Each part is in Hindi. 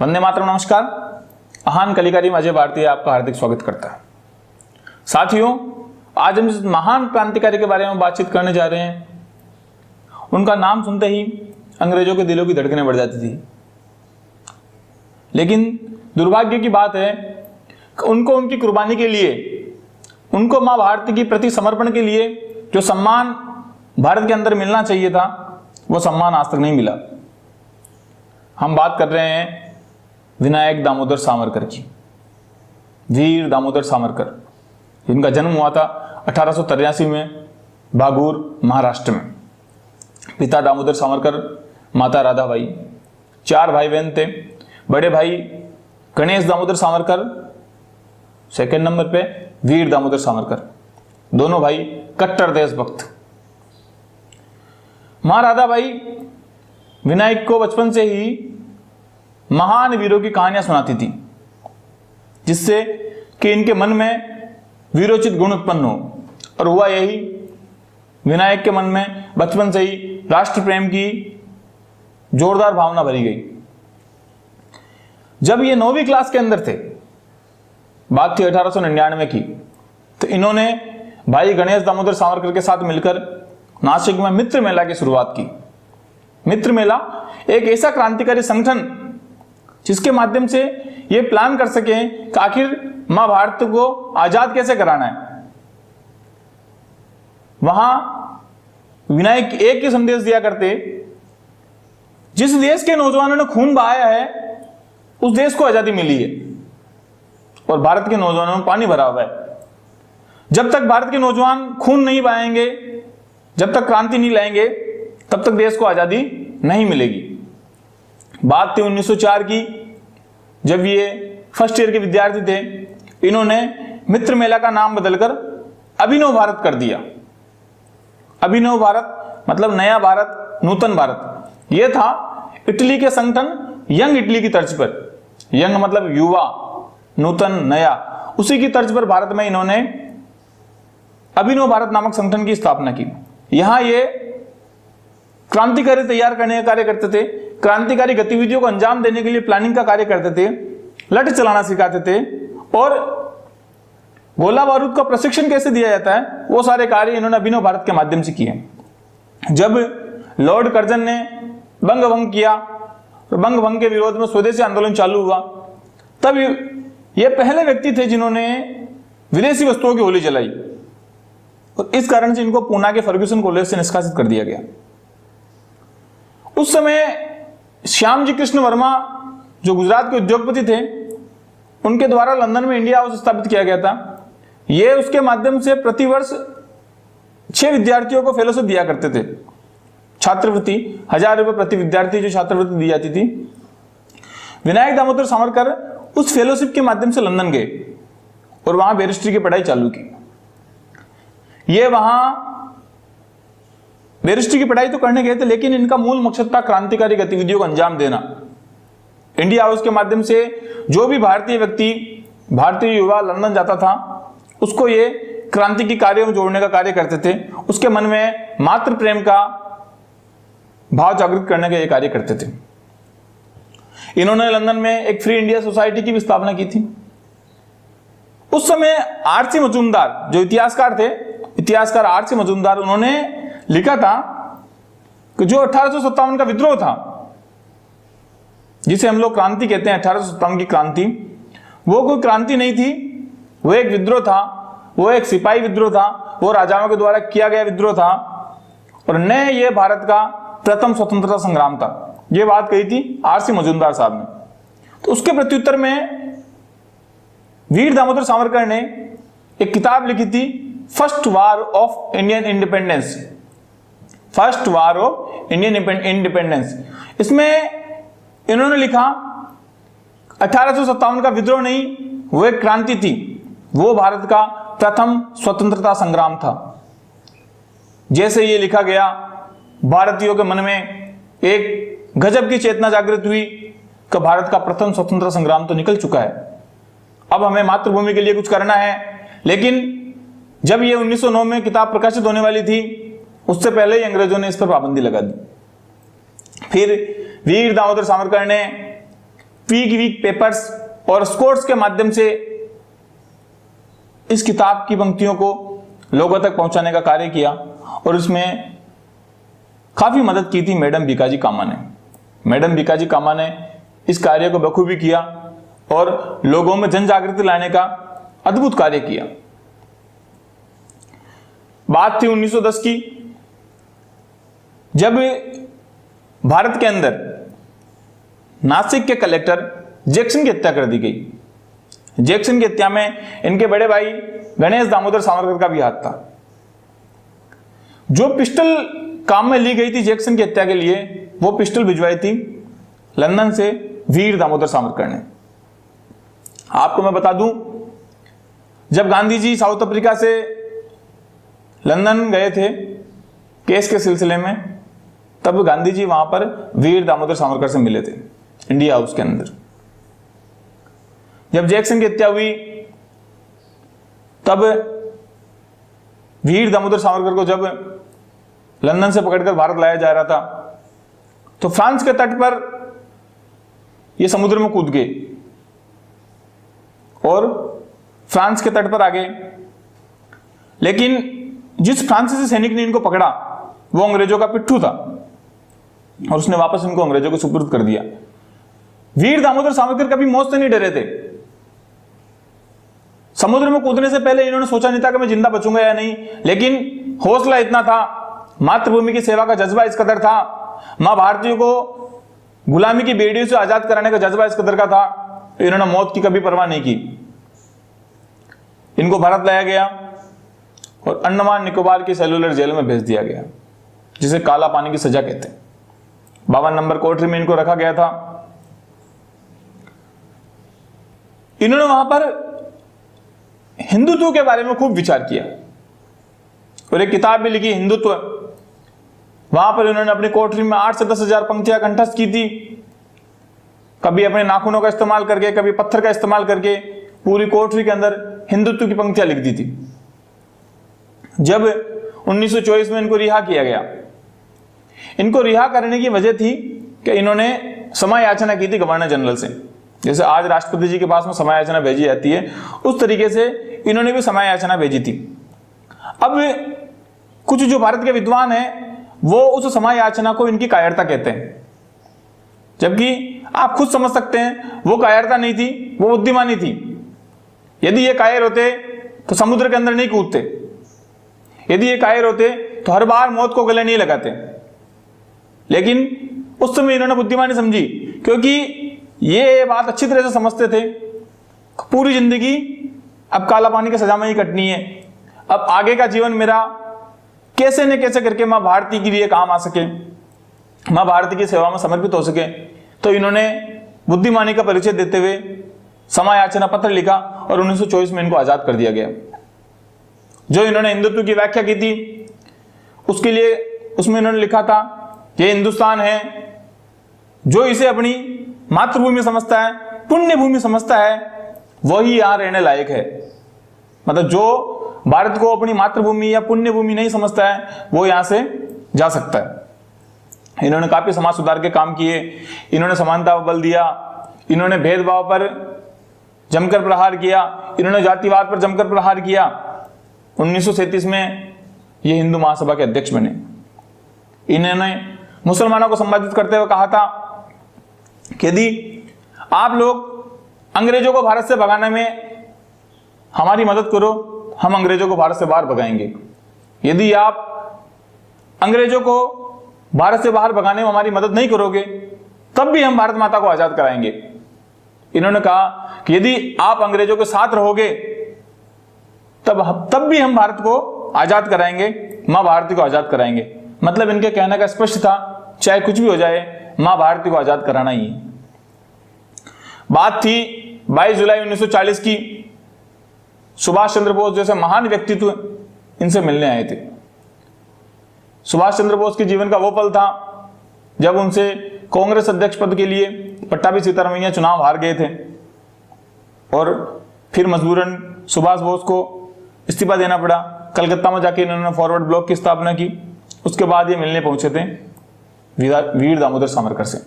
वंदे मातरम। नमस्कार। महान कलिकारी अजय भारती आपका हार्दिक स्वागत करता है। साथियों, आज हम जिस महान क्रांतिकारी के बारे में बातचीत करने जा रहे हैं, उनका नाम सुनते ही अंग्रेजों के दिलों की धड़कनें बढ़ जाती थी। लेकिन दुर्भाग्य की बात है कि उनको उनकी कुर्बानी के लिए, उनको मां भारती की प्रति समर्पण के लिए जो सम्मान भारत के अंदर मिलना चाहिए था, वो सम्मान आज तक नहीं मिला। हम बात कर रहे हैं विनायक दामोदर सावरकर की, वीर दामोदर सावरकर, जिनका जन्म हुआ था 1883 में भागूर, महाराष्ट्र में। पिता दामोदर सावरकर, माता राधाबाई। 4 भाई बहन थे। बड़े भाई गणेश दामोदर सावरकर, सेकंड नंबर पे वीर दामोदर सावरकर। दोनों भाई कट्टर देशभक्त। मां राधाबाई विनायक को बचपन से ही महान वीरों की कहानियां सुनाती थी, जिससे कि इनके मन में वीरोचित गुण उत्पन्न हो। और हुआ यही, विनायक के मन में बचपन से ही राष्ट्र प्रेम की जोरदार भावना भरी गई। जब ये 9वीं क्लास के अंदर थे, बात थी 1899 की, तो इन्होंने भाई गणेश दामोदर सावरकर के साथ मिलकर नासिक में मित्र मेला की शुरुआत की। मित्र मेला एक ऐसा क्रांतिकारी संगठन जिसके माध्यम से ये प्लान कर सके कि आखिर मां भारत को आजाद कैसे कराना है। वहां विनायक एक ही संदेश दिया करते, जिस देश के नौजवानों ने खून बहाया है, उस देश को आजादी मिली है, और भारत के नौजवानों में पानी भरा हुआ है। जब तक भारत के नौजवान खून नहीं बहाएंगे, जब तक क्रांति नहीं लाएंगे, तब तक देश को आजादी नहीं मिलेगी। बात थी 1904 की, जब ये फर्स्ट ईयर के विद्यार्थी थे। इन्होंने मित्र मेला का नाम बदलकर अभिनव भारत कर दिया। अभिनव भारत मतलब नया भारत, नूतन भारत। यह था इटली के संगठन यंग इटली की तर्ज पर। यंग मतलब युवा, नूतन, नया, उसी की तर्ज पर भारत में इन्होंने अभिनव भारत नामक संगठन की स्थापना की। यहां ये क्रांतिकारी तैयार करने का कार्य करते थे, क्रांतिकारी गतिविधियों को अंजाम देने के लिए प्लानिंग का कार्य करते थे, लठ चलाना सिखाते थे, और गोला बारूद का प्रशिक्षण कैसे दिया जाता है, वो सारे कार्य इन्होंने अभिनव भारत के माध्यम से किए। जब लॉर्ड कर्जन ने बंग भंग किया, तो बंग भंग के विरोध में स्वदेशी आंदोलन चालू हुआ, तब ये पहले व्यक्ति थे जिन्होंने विदेशी वस्तुओं की होली जलाई, और इस कारण से इनको पूना के फर्ग्यूसन कॉलेज से निष्कासित कर दिया गया। उस समय श्यामजी कृष्ण वर्मा, जो गुजरात के उद्योगपति थे, उनके द्वारा लंदन में इंडिया हाउस स्थापित किया गया था। ये उसके माध्यम से प्रतिवर्ष 6 विद्यार्थियों को फेलोशिप दिया करते थे, छात्रवृत्ति, 1000 रुपए प्रति विद्यार्थी जो छात्रवृत्ति दी जाती थी। विनायक दामोदर सावरकर उस फेलोशिप के माध्यम से लंदन गए और वहां बैरिस्ट्री की पढ़ाई चालू की। ये वहां बैरिस्ट्री की पढ़ाई तो करने गए थे, लेकिन इनका मूल मकसद था क्रांतिकारी गतिविधियों को अंजाम देना। इंडिया हाउस के माध्यम से जो भी भारतीय व्यक्ति, भारतीय युवा लंदन जाता था, उसको ये क्रांति की कार्यों में जोड़ने का कार्य करते थे। उसके मन में मातृ प्रेम का भाव जागृत करने का ये कार्य करते थे। इन्होंने लंदन में एक फ्री इंडिया सोसाइटी की भी स्थापना की थी। उस समय आर.सी. मजूमदार, जो इतिहासकार थे, इतिहासकार आर.सी. मजूमदार, उन्होंने लिखा था कि जो 1857 का विद्रोह था, जिसे हम लोग क्रांति कहते हैं, 1857 की क्रांति, वो कोई क्रांति नहीं थी, वो एक विद्रोह था, वो एक सिपाही विद्रोह था, वो राजाओं के द्वारा किया गया विद्रोह था, और न ये भारत का प्रथम स्वतंत्रता संग्राम था। ये बात कही थी आर.सी. मजूमदार साहब ने। तो उसके प्रत्युत्तर में वीर दामोदर सावरकर ने एक किताब लिखी थी, first war of Indian independence. First war of Indian independence. इसमें इन्होंने लिखा 1857 का विद्रोह नहीं, वो एक क्रांति थी, वो भारत का प्रथम स्वतंत्रता संग्राम था। जैसे ये लिखा गया, भारतीयों के मन में एक गजब की चेतना जागृत हुई कि भारत का प्रथम स्वतंत्रता संग्राम तो निकल चुका है, अब हमें मातृभूमि के लिए कुछ करना है। लेकिन जब ये 1909 में किताब प्रकाशित होने वाली थी, उससे पहले ही अंग्रेजों ने इस पर पाबंदी लगा दी। फिर वीर दामोदर सावरकर ने वीक वीक पेपर्स और स्कोर्स के माध्यम से इस किताब की पंक्तियों को लोगों तक पहुंचाने का कार्य किया और इसमें काफी मदद की थी मैडम भीकाजी कामा ने। मैडम भीकाजी कामा ने इस कार्य को बखूबी किया और लोगों में जन जागृति लाने का अद्भुत कार्य किया। बात थी 1910 की, जब भारत के अंदर नासिक के कलेक्टर जैक्सन की हत्या कर दी गई। जैक्सन की हत्या में इनके बड़े भाई गणेश दामोदर सावरकर का भी हाथ था। जो पिस्टल काम में ली गई थी जैक्सन की हत्या के लिए, वो पिस्टल भिजवाई थी लंदन से वीर दामोदर सावरकर ने। आपको मैं बता दूं, जब गांधी जी साउथ अफ्रीका से लंदन गए थे केस के सिलसिले में, तब गांधी जी वहां पर वीर दामोदर सावरकर से मिले थे इंडिया हाउस के अंदर। जब जैक्सन की हत्या हुई तब वीर दामोदर सावरकर को जब लंदन से पकड़कर भारत लाया जा रहा था तो फ्रांस के तट पर ये समुद्र में कूद गए और फ्रांस के तट पर आ गए। लेकिन जिस फ्रांसीसी सैनिक ने इनको पकड़ा वो अंग्रेजों का पिट्ठू था और उसने वापस इनको अंग्रेजों को सुपुर्द कर दिया। वीर दामोदर सावरकर कभी मौत से नहीं डरे थे। समुद्र में कूदने से पहले इन्होंने सोचा नहीं था कि मैं जिंदा बचूंगा या नहीं, लेकिन हौसला इतना था, मातृभूमि की सेवा का जज्बा इस कदर था, मां भारतीयों को गुलामी की बेड़ियों से आजाद कराने का जज्बा इस कदर का था, तो इन्होंने मौत की कभी परवाह नहीं की। इनको भारत लाया गया और अंडमान निकोबार की सेलुलर जेल में भेज दिया गया, जिसे काला पानी की सजा कहते हैं। 52 नंबर कोठरी में इनको रखा गया था। इन्होंने वहां पर हिंदुत्व के बारे में खूब विचार किया और एक किताब भी लिखी, हिंदुत्व। वहां पर इन्होंने अपनी कोठरी में 8 से 10 हजार पंक्तियां कंठस्थ की थी। कभी अपने नाखूनों का इस्तेमाल करके, कभी पत्थर का इस्तेमाल करके पूरी कोठरी के अंदर हिंदुत्व की पंक्तियां लिख दी थी। जब 1924 में इनको रिहा किया गया, इनको रिहा करने की वजह थी कि इन्होंने समय याचना की थी गवर्नर जनरल से। जैसे आज राष्ट्रपति जी के पास में समय याचना भेजी जाती है, उस तरीके से इन्होंने भी समय याचना भेजी थी। अब कुछ जो भारत के विद्वान हैं वो उस समय याचना को इनकी कायरता कहते हैं, जबकि आप खुद समझ सकते हैं वो कायरता नहीं थी, वो बुद्धिमानी थी। यदि ये कायर होते तो समुद्र के अंदर नहीं कूदते, यदि ये कायर होते तो हर बार मौत को गले नहीं लगाते। लेकिन उस समय इन्होंने बुद्धिमानी समझी, क्योंकि ये बात अच्छी तरह से समझते थे पूरी जिंदगी अब काला पानी की सजा में ही कटनी है, अब आगे का जीवन मेरा कैसे न कैसे करके मां भारती के लिए काम आ सके, मां भारती की सेवा में समर्पित हो सके। तो इन्होंने बुद्धिमानी का परिचय देते हुए समय याचना पत्र लिखा और 1924 में इनको आजाद कर दिया गया। जो इन्होंने हिंदुत्व की व्याख्या की थी उसके लिए उसमें इन्होंने लिखा था कि हिंदुस्तान है, जो इसे अपनी मातृभूमि समझता है, पुण्य भूमि समझता है, वही यहां रहने लायक है। मतलब जो भारत को अपनी मातृभूमि या पुण्य भूमि नहीं समझता है वो यहां से जा सकता है। इन्होंने काफी समाज सुधार के काम किए, इन्होंने समानता पर बल दिया, इन्होंने भेदभाव पर जमकर प्रहार किया, इन्होंने जातिवाद पर जमकर प्रहार किया। 1937 में ये हिंदू महासभा के अध्यक्ष बने। इन्होंने मुसलमानों को संबोधित करते हुए कहा था कि यदि आप लोग अंग्रेजों को भारत से भगाने में हमारी मदद करो, हम अंग्रेजों को भारत से बाहर भगाएंगे। यदि आप अंग्रेजों को भारत से बाहर भगाने में हमारी मदद नहीं करोगे तब भी हम भारत माता को आजाद कराएंगे। इन्होंने कहा कि यदि आप अंग्रेजों के साथ रहोगे तब भी हम भारत को आजाद कराएंगे, मां भारती को आजाद कराएंगे। मतलब इनके कहने का स्पष्ट था, चाहे कुछ भी हो जाए मां भारती को आजाद कराना ही है। बात थी 22 जुलाई 1940 की। सुभाष चंद्र बोस जैसे महान व्यक्तित्व इनसे मिलने आए थे। सुभाष चंद्र बोस के जीवन का वो पल था जब उनसे कांग्रेस अध्यक्ष पद के लिए पट्टाभी सीतारामैया चुनाव हार गए थे और फिर मजबूरन सुभाष बोस को इस्तीफा देना पड़ा। कलकत्ता में जाके इन्होंने फॉरवर्ड ब्लॉक की स्थापना की। उसके बाद ये मिलने पहुंचे थे वीर दामोदर सावरकर से।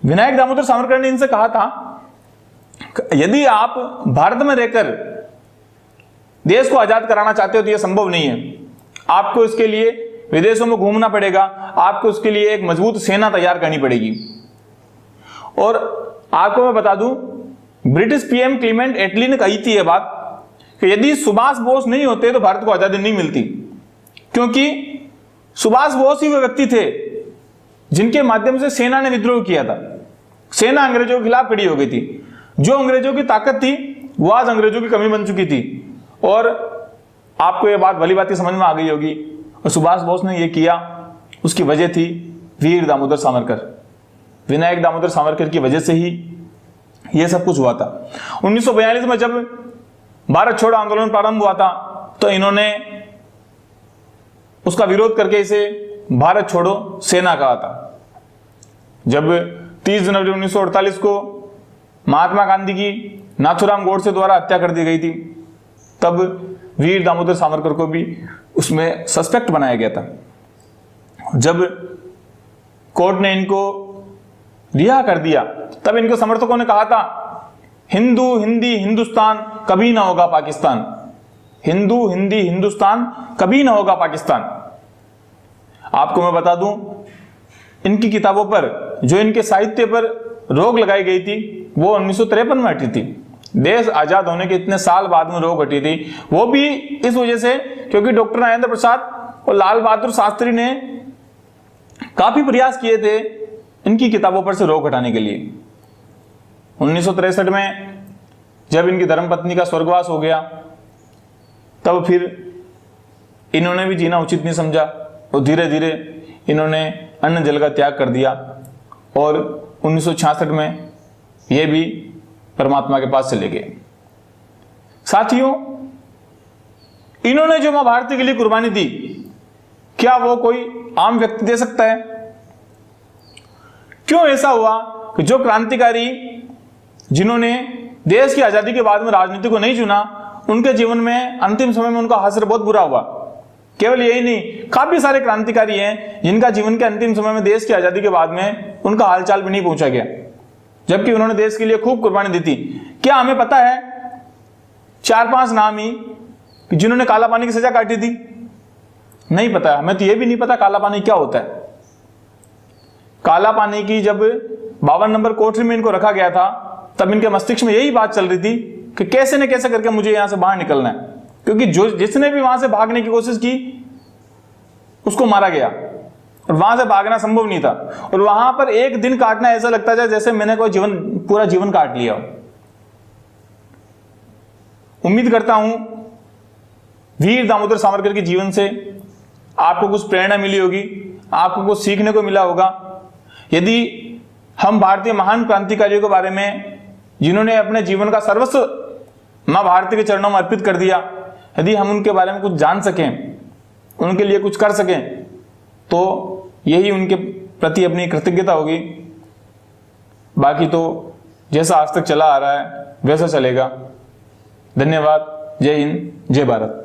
विनायक दामोदर सावरकर ने इनसे कहा था, यदि आप भारत में रहकर देश को आजाद कराना चाहते हो तो यह संभव नहीं है, आपको इसके लिए विदेशों में घूमना पड़ेगा, आपको उसके लिए एक मजबूत सेना तैयार करनी पड़ेगी। और आपको मैं बता दूं, ब्रिटिश पीएम क्लीमेंट एटली ने कही थी यह बात कि यदि सुभाष बोस नहीं होते तो भारत को आजादी नहीं मिलती, क्योंकि सुभाष बोस ही वो व्यक्ति थे जिनके माध्यम से सेना ने विद्रोह किया था। सेना अंग्रेजों के खिलाफ खड़ी हो गई थी। जो अंग्रेजों की ताकत थी वो आज अंग्रेजों की कमी बन चुकी थी। और आपको यह बात भली बात समझ में आ गई होगी, और सुभाष बोस ने यह किया, उसकी वजह थी वीर दामोदर सावरकर। विनायक दामोदर सावरकर की वजह से ही यह सब कुछ हुआ था। 1942 में जब भारत छोड़ो आंदोलन प्रारंभ हुआ था तो इन्होंने उसका विरोध करके इसे भारत छोड़ो सेना कहा था। जब 30 जनवरी 1948 को महात्मा गांधी की नाथूराम गोडसे द्वारा हत्या कर दी गई थी, तब वीर दामोदर सावरकर को भी उसमें सस्पेक्ट बनाया गया था। जब कोर्ट ने इनको रिहा कर दिया तब इनके समर्थकों ने कहा था, हिंदू हिंदी हिंदुस्तान कभी ना होगा पाकिस्तान, हिंदू हिंदी हिंदुस्तान कभी ना होगा पाकिस्तान। आपको मैं बता दूं, इनकी किताबों पर, जो इनके साहित्य पर रोक लगाई गई थी, वो 1953 में हटी थी। देश आजाद होने के इतने साल बाद में रोक हटी थी, वो भी इस वजह से क्योंकि डॉक्टर राजेंद्र प्रसाद और लाल बहादुर शास्त्री ने काफी प्रयास किए थे इनकी किताबों पर से रोक हटाने के लिए। 1963 में जब इनकी धर्मपत्नी का स्वर्गवास हो गया, तब फिर इन्होंने भी जीना उचित नहीं समझा और धीरे धीरे इन्होंने अन्न जल का त्याग कर दिया और 1966 में ये भी परमात्मा के पास चले गए। साथियों, इन्होंने जो मां भारती के लिए कुर्बानी दी, क्या वो कोई आम व्यक्ति दे सकता है? क्यों ऐसा हुआ कि जो क्रांतिकारी जिन्होंने देश की आजादी के बाद में राजनीति को नहीं चुना, उनके जीवन में अंतिम समय में उनका हासिल बहुत बुरा हुआ। केवल यही नहीं, काफी सारे क्रांतिकारी हैं जिनका जीवन के अंतिम समय में देश की आजादी के बाद में उनका हालचाल भी नहीं पहुंचा गया, जबकि उन्होंने देश के लिए खूब कुर्बानी दी थी। क्या हमें पता है 4-5 नाम ही जिन्होंने काला पानी की सजा काटी थी? नहीं पता। हमें तो यह भी नहीं पता काला पानी क्या होता है। काला पानी की जब 52 नंबर कोठरी में इनको रखा गया था, तब इनके मस्तिष्क में यही बात चल रही थी कि कैसे न कैसे करके मुझे यहां से बाहर निकलना है, क्योंकि जिसने भी वहां से भागने की कोशिश की उसको मारा गया और वहां से भागना संभव नहीं था। और वहां पर एक दिन काटना ऐसा लगता है जैसे मैंने कोई पूरा जीवन काट लिया। उम्मीद करता हूं वीर दामोदर सावरकर के जीवन से आपको कुछ प्रेरणा मिली होगी, आपको कुछ सीखने को मिला होगा। यदि हम भारतीय महान क्रांतिकारियों के बारे में, जिन्होंने अपने जीवन का सर्वस्व मां भारती के चरणों में अर्पित कर दिया, यदि हम उनके बारे में कुछ जान सकें, उनके लिए कुछ कर सकें, तो यही उनके प्रति अपनी कृतज्ञता होगी। बाकी तो जैसा आज तक चला आ रहा है वैसा चलेगा। धन्यवाद। जय हिंद, जय भारत।